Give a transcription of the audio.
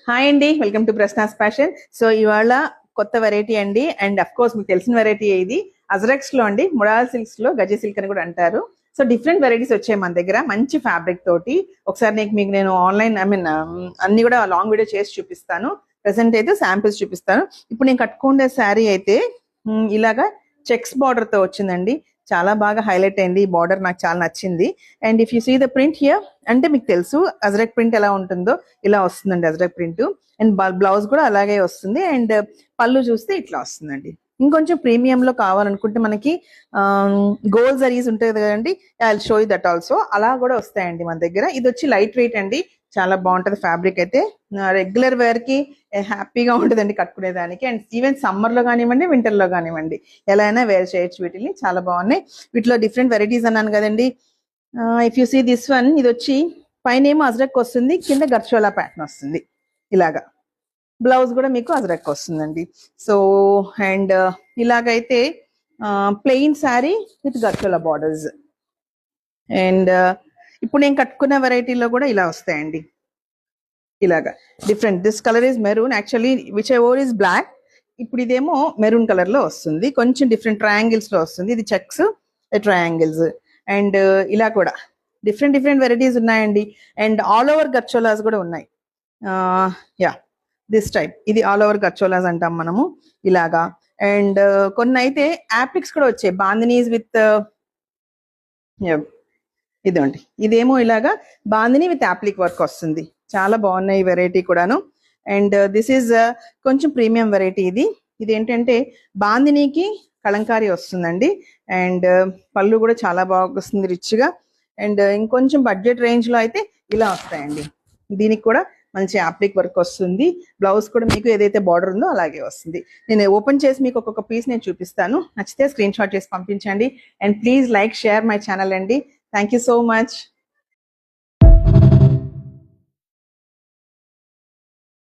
Hi అండి, welcome to Prashna's fashion. So ఇవాళ కొత్త వెరైటీ అండి. అండ్ అఫ్ కోర్స్ మీకు తెలిసిన వెరైటీ ఇది అజ్రక్స్ లో అండి, ముడాల్ సిల్క్స్ లో గజ సిల్క్ అని కూడా అంటారు. సో డిఫరెంట్ వెరైటీస్ వచ్చాయి మన దగ్గర మంచి ఫ్యాబ్రిక్ తోటి. ఒకసారి మీకు నేను ఆన్లైన్ అన్ని కూడా లాంగ్ వీడియో చేసి చూపిస్తాను. ప్రెసెంట్ అయితే శాంపిల్స్ చూపిస్తాను. ఇప్పుడు నేను కట్టుకునే శారీ అయితే ఇలాగా చెక్స్ బార్డర్ తో వచ్చిందండి. చాలా బాగా హైలైట్ అయింది. ఈ బార్డర్ నాకు చాలా నచ్చింది. And if you see the print here, అంటే మీకు తెలుసు అజ్రక్ ప్రింట్ ఎలా ఉంటుందో, ఇలా వస్తుందండి అజ్రక్ ప్రింట్. అండ్ బ్లౌజ్ కూడా అలాగే వస్తుంది. అండ్ పళ్ళు చూస్తే ఇట్లా వస్తుందండి. ఇంకొంచెం ప్రీమియం లో కావాలనుకుంటే మనకి గోల్డ్ జరీస్ ఉంటుంది కదండి, I show you that also. అలా కూడా వస్తాయండి మన దగ్గర. ఇది వచ్చి లైట్ వెయిట్ అండి, చాలా బాగుంటది ఫ్యాబ్రిక్ అయితే. రెగ్యులర్ వేర్ కి హ్యాపీగా ఉంటుందండి కట్టుకునేదానికి. అండ్ ఈవెన్ సమ్మర్ లో కానివ్వండి, వింటర్ లో కానివ్వండి, ఎలా అయినా వేర్ చేయొచ్చు వీటిని. చాలా బాగున్నాయి. వీటిలో డిఫరెంట్ వెరైటీస్ అన్నాను కదండి. If you see this one, ఇది వచ్చి పైన ఏమో అజ్రక్ వస్తుంది, కింద గర్చోలా ప్యాటర్న్ వస్తుంది ఇలాగా. బ్లౌజ్ కూడా మీకు అజ్రక్ వస్తుందండి. సో అండ్ ఇలాగైతే plain sari with gharchola borders. And ఇప్పుడు నేను కట్టుకున్న వెరైటీలో కూడా ఇలా వస్తాయండి. ఇలాగా different. This colour is maroon, actually which ever is black. ఇప్పుడు ఇదేమో మెరూన్ కలర్ లో వస్తుంది, కొంచెం డిఫరెంట్ ట్రయాంగిల్స్ లో వస్తుంది. ఇది చెక్స్ ట్రయాంగిల్స్. అండ్ ఇలా కూడా డిఫరెంట్ డిఫరెంట్ వెరైటీస్ ఉన్నాయండి. అండ్ ఆల్ ఓవర్ గర్చోలాస్ కూడా ఉన్నాయి. యా, దిస్ టైప్ ఇది ఆల్ ఓవర్ గర్చోలాస్ అంటాం మనము ఇలాగా. అండ్ కొన్ని అయితే యాప్లిక్స్ కూడా వచ్చాయి, బాందినీస్ విత్ ఇదండి. ఇదేమో ఇలాగా బాందిని విత్ యాప్లిక్ వర్క్ వస్తుంది. చాలా బాగున్నాయి ఈ వెరైటీ కూడాను. అండ్ దిస్ ఈజ్ కొంచెం ప్రీమియం వెరైటీ ఇది. ఇది ఏంటంటే బాందినికి కలంకారీ వస్తుందండి. అండ్ పళ్ళు కూడా చాలా బాగా వస్తుంది రిచ్ గా. అండ్ ఇంకొంచెం బడ్జెట్ రేంజ్ లో అయితే ఇలా వస్తాయండి. దీనికి కూడా మంచి యాప్లిక్ వర్క్ వస్తుంది. బ్లౌజ్ కూడా మీకు ఏదైతే బార్డర్ ఉందో అలాగే వస్తుంది. నేను ఓపెన్ చేసి మీకు ఒక్కొక్క పీస్ నేను చూపిస్తాను. నచ్చితే స్క్రీన్ షాట్ చేసి పంపించండి. And please like, share my channel అండి. Thank you so much.